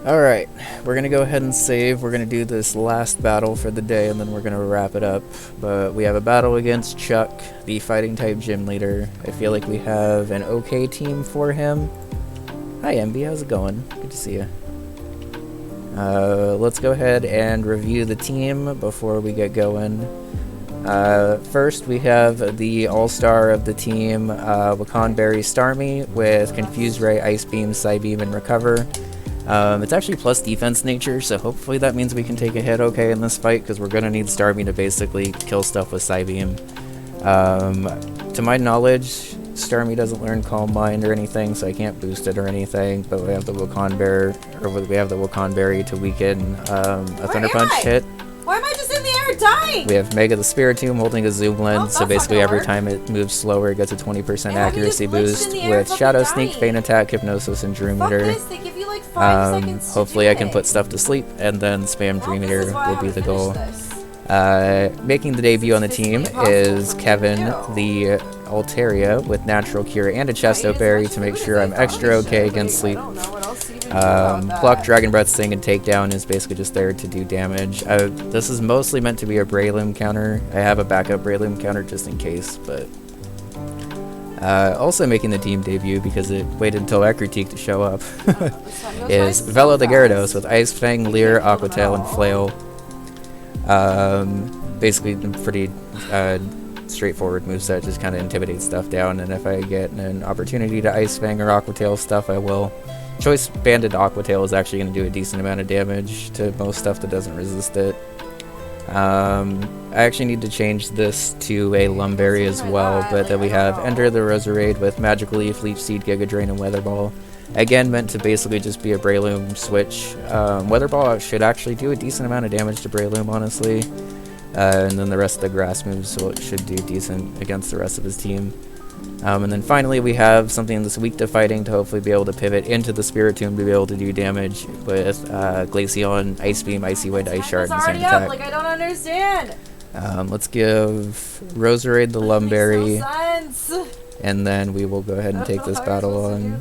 Alright, we're gonna go ahead and save. We're gonna do this last battle for the day and then we're gonna wrap it up. But we have a battle against Chuck, the fighting type gym leader. I feel like we have an okay team for him. Hi MB, how's it going? Good to see you. Let's go ahead and review the team before we get going. First, we have the all-star of the team, Wakanberry Starmie, with Confused Ray, Ice Beam, Psybeam, and Recover. It's actually plus defense nature, so hopefully that means we can take a hit okay in this fight, because we're going to need Starmie to basically kill stuff with Psybeam. To my knowledge, Starmie doesn't learn Calm Mind or anything, so I can't boost it or anything, but we have the Wakanberry to weaken a Thunder Punch hit. Why am I just in the air dying? We have Mega the Spiritomb holding a Zoom Lens, so basically every time it moves slower, it gets a 20% accuracy boost with Shadow Sneak, Feint Attack, Hypnosis, and Dream Eater. They give you like 5 seconds Hopefully I can put stuff to sleep, and then spam Dream Eater will be the goal. Making the debut on the team is Kevin, the Altaria, with Natural Cure and a Chesto Berry to make sure I'm extra okay against sleep. Pluck, Dragon Breath, Sting, and Takedown is basically just there to do damage. This is mostly meant to be a Breloom counter. I have a backup Breloom counter just in case, but... also making the team debut, because it waited until Critique to show up, is Velo the Gyarados with Ice Fang, Leer, Aqua Tail, and Flail. Basically pretty straightforward moveset, just kind of intimidate stuff down, and if I get an opportunity to Ice Fang or Aqua Tail stuff, I will. Choice Banded Aqua Tail is actually going to do a decent amount of damage to most stuff that doesn't resist it. I actually need to change this to a Lumberry as well, but then we have Enter the Roserade with Magical Leaf, Leech Seed, Giga Drain, and Weather Ball. Again, meant to basically just be a Breloom switch. Weather Ball should actually do a decent amount of damage to Breloom, honestly. And then the rest of the grass moves, so it should do decent against the rest of his team. And then finally we have something that's weak to fighting to hopefully be able to pivot into the Spiritomb to be able to do damage with Glaceon, Ice Beam, Icy Wind, Ice Shard, and Sand Attack. Like, I don't understand. Let's give Roserade the Lumberry, and then we will go ahead and take this battle on.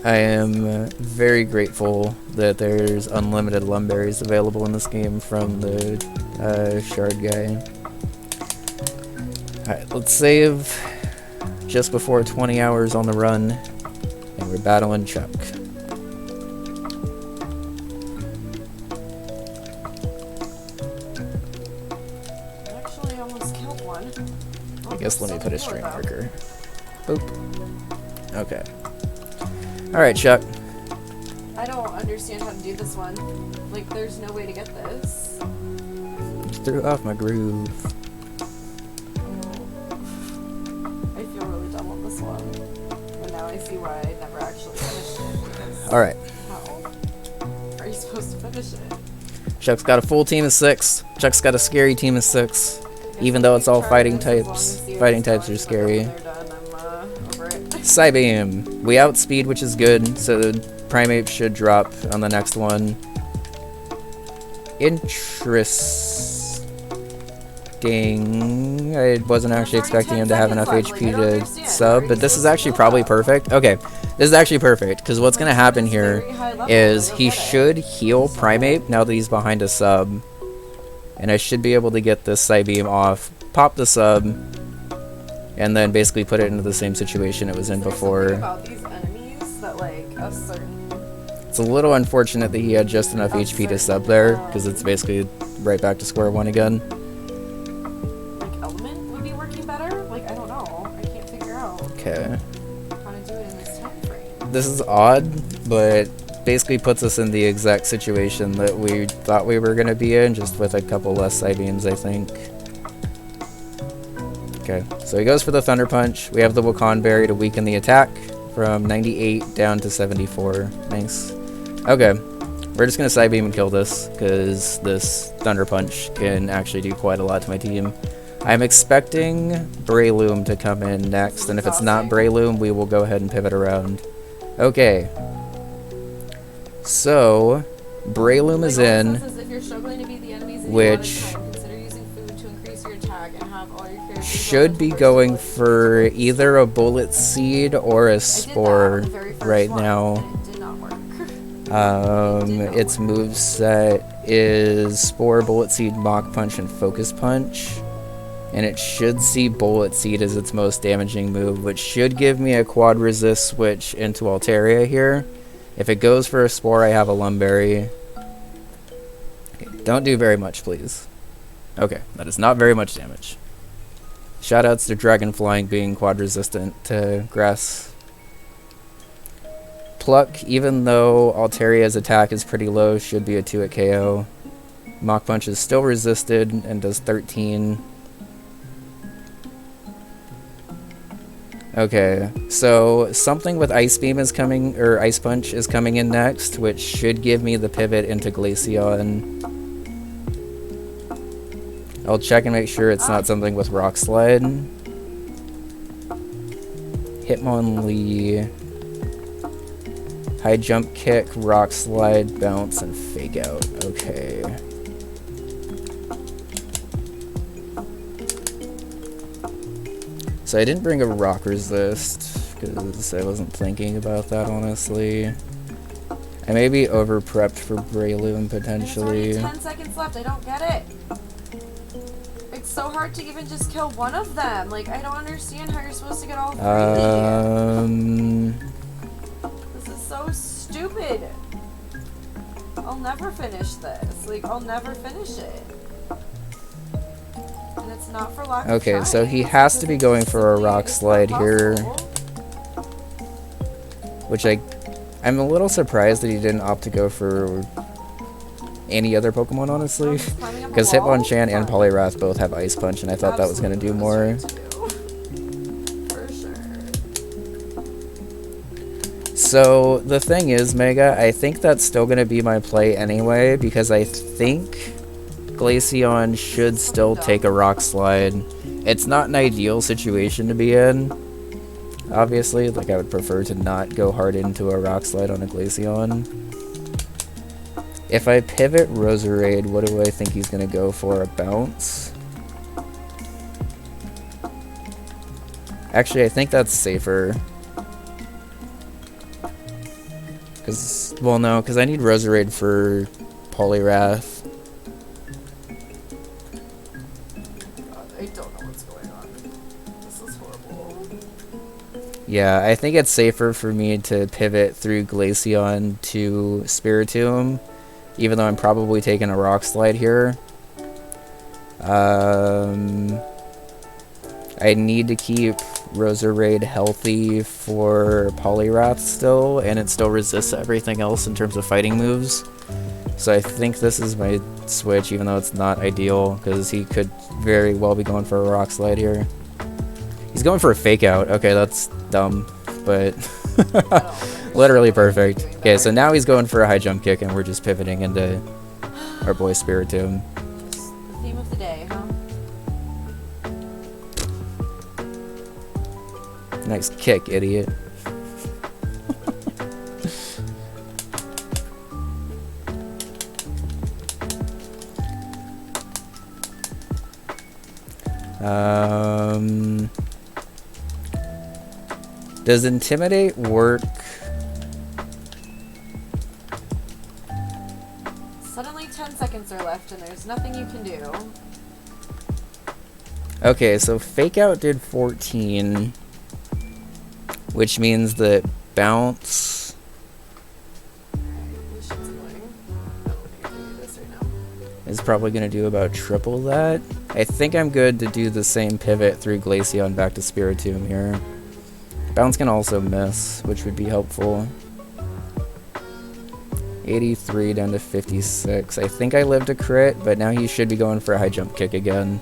I am very grateful that there's unlimited Lumberries available in this game from the Shard guy. Alright, let's save just before 20 hours on the run, and we're battling Chuck. Actually, almost killed one. I guess let me put a stream marker. Boop. Okay. Alright, Chuck. I don't understand how to do this one. Like, there's no way to get this. Just threw off my groove. I feel really dumb on this one. But now I see why I never actually finished it. Alright. How are you supposed to finish it? Chuck's got a full team of 6. Chuck's got a scary team of 6. Even though it's all fighting types. Fighting types are scary. Psybeam. We outspeed, which is good, so Primeape should drop on the next one. Interesting. I wasn't actually expecting him to have enough HP to sub, but this is actually probably perfect. Okay, this is actually perfect, because what's going to happen here is he should heal Primeape now that he's behind a sub. And I should be able to get this Psybeam off, pop the sub, and then basically put it into the same situation it was in before. It's a little unfortunate that he had just enough HP to sub there, because it's basically right back to square one again. Like, Element would be working better? Like, I don't know. I can't figure out Okay. how to do it in this time frame. This is odd, but basically puts us in the exact situation that we thought we were going to be in, just with a couple less Psybeams, I think. Okay, so he goes for the Thunder Punch. We have the Wakanberry to weaken the attack from 98 down to 74. Nice. Okay, we're just going to Psybeam and kill this, because this Thunder Punch can actually do quite a lot to my team. I'm expecting Breloom to come in next, and if it's not Breloom, we will go ahead and pivot around. Okay. So, Breloom is in, which should be going for either a bullet seed or a spore right now. It did not work. Its moveset is spore, bullet seed, mock punch, and focus punch. And it should see bullet seed as its most damaging move, which should give me a quad resist switch into Altaria here. If it goes for a spore, I have a Lumberry. Okay, don't do very much, please. Okay, that is not very much damage. Shoutouts to Dragon Flying being quad resistant to grass. Pluck, even though Altaria's attack is pretty low, should be a 2-hit KO. Mock Punch is still resisted and does 13. Okay, so something with Ice Beam is coming, or Ice Punch is coming in next, which should give me the pivot into Glaceon. I'll check and make sure it's not something with Rock Slide. Hitmonlee. High Jump Kick, Rock Slide, Bounce, and Fake Out. Okay. So I didn't bring a Rock Resist, because I wasn't thinking about that, honestly. I may be over-prepped for Breloom, potentially. There's only 10 seconds left, I don't get it. It's so hard to even just kill one of them. Like, I don't understand how you're supposed to get all 3. This is so stupid. I'll never finish this. Like, I'll never finish it. And it's not for lack of Okay, so he has to be going for a Rock Slide here. Which I'm a little surprised that he didn't opt to go for any other Pokemon, honestly. Because Hitmonchan and Poliwrath both have Ice Punch, and I thought that was going to do more. For sure. So, the thing is, Mega, I think that's still going to be my play anyway, because I think Glaceon should still take a Rock Slide. It's not an ideal situation to be in, obviously. Like, I would prefer to not go hard into a Rock Slide on a Glaceon. If I pivot Roserade, what do I think he's going to go for? A Bounce? Actually, I think that's safer. Because, well, no, because I need Roserade for Poliwrath. I don't know what's going on. This is horrible. Yeah, I think it's safer for me to pivot through Glaceon to Spiritomb, even though I'm probably taking a Rock Slide here. I need to keep Roserade healthy for Poliwrath still, and it still resists everything else in terms of fighting moves. So I think this is my switch, even though it's not ideal, because he could very well be going for a Rock Slide here. He's going for a Fake Out. Okay, that's dumb, but literally perfect. Okay, so now he's going for a High Jump Kick, and we're just pivoting into our boy Spiritomb. The theme of the day, huh? Nice kick, idiot. Does Intimidate work? Suddenly 10 seconds are left and there's nothing you can do. Okay, so Fake Out did 14, which means that Bounce... This shit's annoying. I don't think I can do this right now. is probably going to do about triple that. I think I'm good to do the same pivot through Glaceon back to Spiritomb here. Bounce can also miss, which would be helpful. 83 down to 56. I think I lived a crit, but now he should be going for a High Jump Kick again.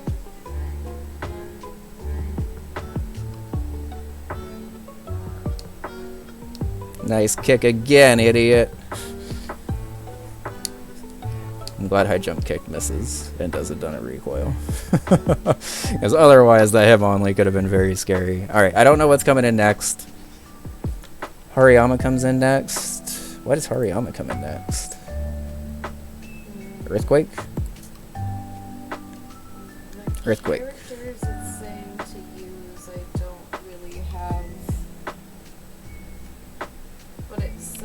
Nice kick again, idiot. I'm glad High Jump Kick misses and does it done at recoil. Because otherwise that Hitmonlee could have been very scary. Alright, I don't know what's coming in next. Hariyama comes in next. Why does Hariyama come in next? Earthquake? Earthquake. Characters, it's saying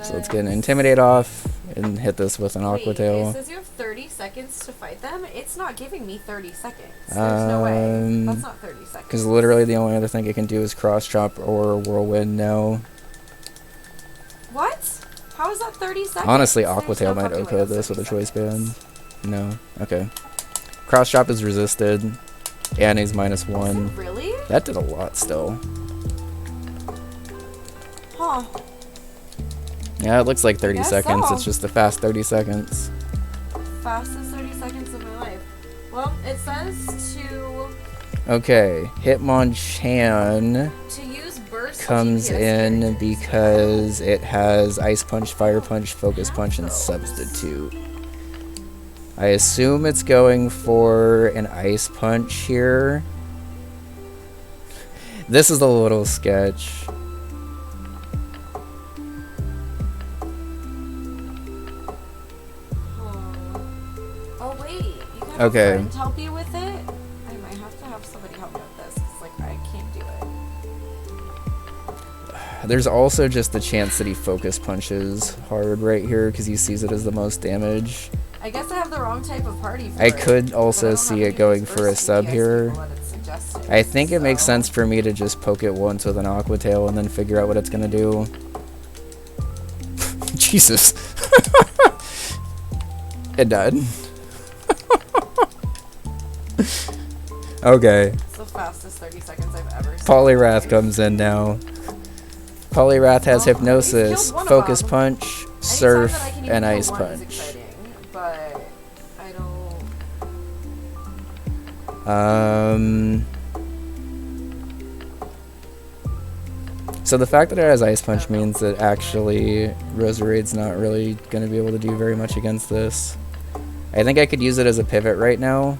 So let's get an Intimidate off and hit this with an Aqua Wait, Tail. it says you have 30 seconds to fight them. It's not giving me 30 seconds. There's no way. That's not 30 seconds. Because literally the only other thing I can do is Cross Chop or Whirlwind now. What? How is that 30 seconds? Honestly, Aqua There's Tail no might fucking way OHKO that's this with a 30 Choice seconds. Band. No? Okay. Cross Chop is resisted. And he's -1. Is it really? That did a lot still. Huh. Yeah, it looks like 30 Guess seconds. so. It's just a fast 30 seconds. Fastest 30 seconds of my life. Well, it says to Okay, Hitmonchan use burst comes GPS in characters. because it has Ice Punch, Fire Punch, Focus Punch, and Substitute. I assume it's going for an Ice Punch here. This is a little sketch. Oh wait, you can have Okay. a friend help you with it? I might have to have somebody help me with this, because like I can't do it. There's also just the chance that he Focus Punches hard right here because he sees it as the most damage. I guess I have the wrong type of party for I it, could but also I don't see have it any going of these for a burst sub GPS here. people that it's suggested, I think it makes so- sense for me to just poke it once with an Aqua Tail and then figure out what it's gonna do. Jesus. It died. Okay. It's the fastest 30 seconds I've ever seen. Poliwrath comes in now. Poliwrath has Well, Hypnosis, he's killed one of Focus them. Punch, Anytime Surf, that I can even and kill Ice one is Punch. exciting, but I don't. So the fact that it has Ice Punch means that actually Roserade's not really going to be able to do very much against this. I think I could use it as a pivot right now,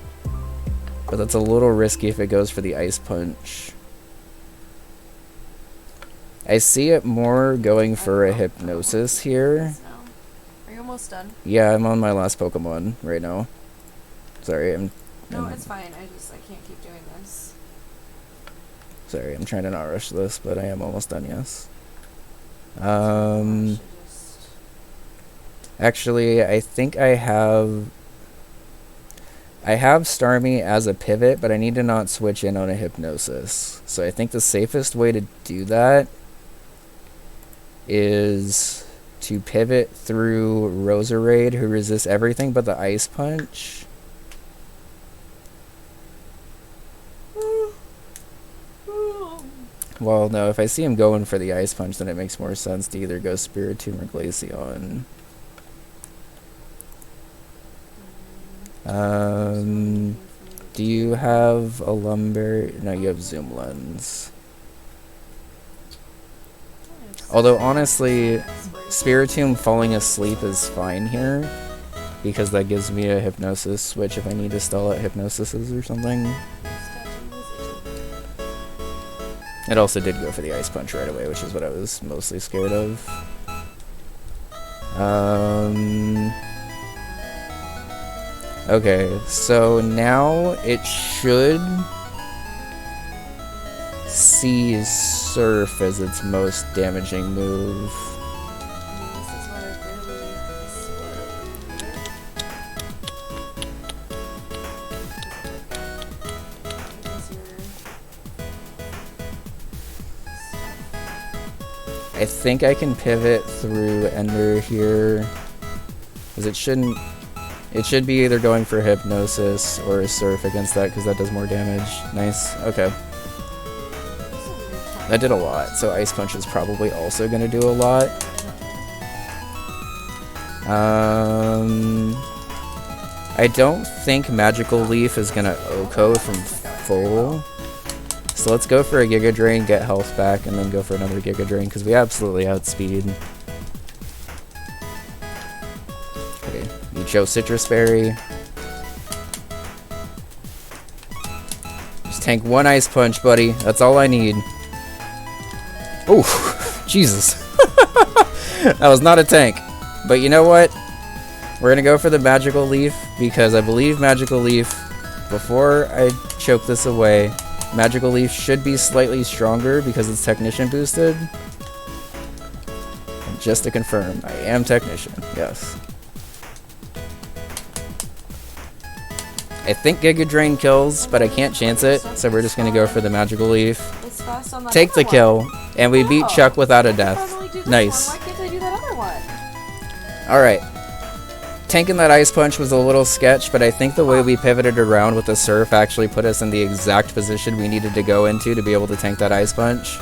but that's a little risky if it goes for the Ice Punch. I see it more going for a Hypnosis here. Are you almost done? Yeah, I'm on my last Pokemon right now. Sorry, No, it's fine. I can't keep doing this. Sorry, I'm trying to not rush this, but I am almost done, yes. I should just- Actually, I think I have Starmie as a pivot, but I need to not switch in on a Hypnosis. So I think the safest way to do that is to pivot through Roserade, who resists everything but the Ice Punch. Well, no, if I see him going for the Ice Punch, then it makes more sense to either go Spiritomb or Glaceon. Do you have a Lumber? No, you have Zoom Lens. Although, honestly, Spiritomb falling asleep is fine here, because that gives me a Hypnosis switch if I need to stall out Hypnosises or something. It also did go for the Ice Punch right away, which is what I was mostly scared of. Okay, so now it should see Surf as its most damaging move. I think I can pivot through Ender here, because it should be either going for Hypnosis or a Surf against that, because that does more damage. Nice. Okay. That did a lot, so Ice Punch is probably also going to do a lot. I don't think Magical Leaf is going to OHKO from full. So let's go for a Giga Drain, get health back, and then go for another Giga Drain, because we absolutely outspeed. Okay, you chose Citrus Berry. Just tank one Ice Punch, buddy. That's all I need. Ooh, Jesus. That was not a tank. But you know what? We're going to go for the Magical Leaf, because I believe Magical Leaf, before I choke this away, Magical Leaf should be slightly stronger because it's Technician boosted. just to confirm, I am technician, yes. I think Giga Drain kills, but I can't chance it, so we're just gonna go for the Magical Leaf. It's fast on that Take the other kill, one. and we beat Chuck without a I death. finally do this Nice. one. Why can't I do that other one? Alright. Tanking that Ice Punch was a little sketch, but I think the way we pivoted around with the Surf actually put us in the exact position we needed to go into to be able to tank that Ice Punch.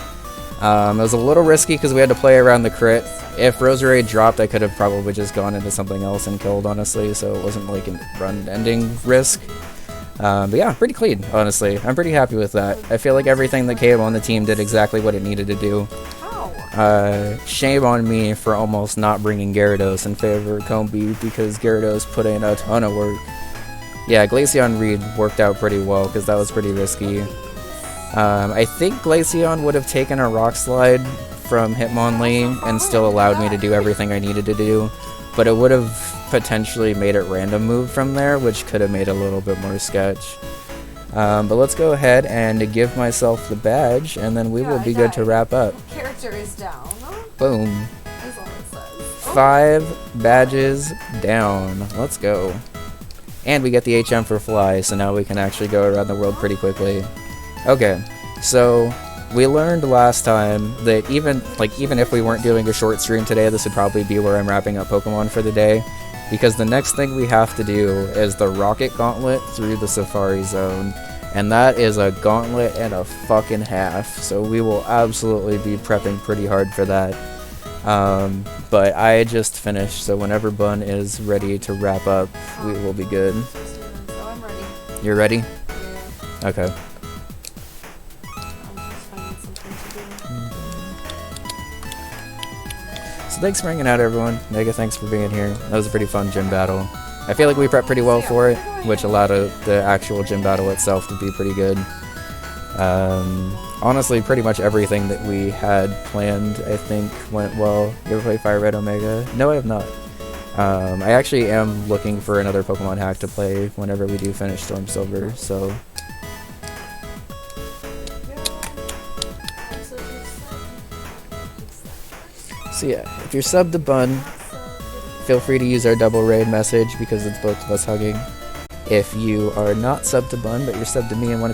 It was a little risky because we had to play around the crit. If Rosary dropped, I could have probably just gone into something else and killed, honestly, so it wasn't like a run-ending risk. But yeah, pretty clean, honestly. I'm pretty happy with that. I feel like everything that came on the team did exactly what it needed to do. Shame on me for almost not bringing Gyarados in favor of Combi because Gyarados put in a ton of work. Yeah, Glaceon Reed worked out pretty well because that was pretty risky. I think Glaceon would have taken a Rock Slide from Hitmonlee and still allowed me to do everything I needed to do, but it would have potentially made it random move from there, which could have made it a little bit more sketch. But let's go ahead and give myself the badge, and then we will be good to wrap up. Character is down. Boom. That's all it says. 5 badges down. Let's go. And we get the HM for Fly, so now we can actually go around the world pretty quickly. Okay, so we learned last time that even if we weren't doing a short stream today, this would probably be where I'm wrapping up Pokemon for the day. Because the next thing we have to do is the Rocket Gauntlet through the Safari Zone. And that is a gauntlet and a fucking half. So we will absolutely be prepping pretty hard for that. But I just finished, so whenever Bun is ready to wrap up, we will be good. Oh, I'm ready. You're ready? Yeah. Okay. I'm just finding something to do. So thanks for hanging out, everyone. Mega thanks for being here. That was a pretty fun gym battle. I feel like we prepped pretty well for it, which allowed the actual gym battle itself to be pretty good. Honestly, pretty much everything that we had planned, I think, went well. You ever play Fire Red Omega? No, I have not. I actually am looking for another Pokemon hack to play whenever we do finish Storm Silver, so... So yeah, if you're subbed to Bun, feel free to use our double raid message because it's both of us hugging. If you are not subbed to Bun, but you're subbed to me and want to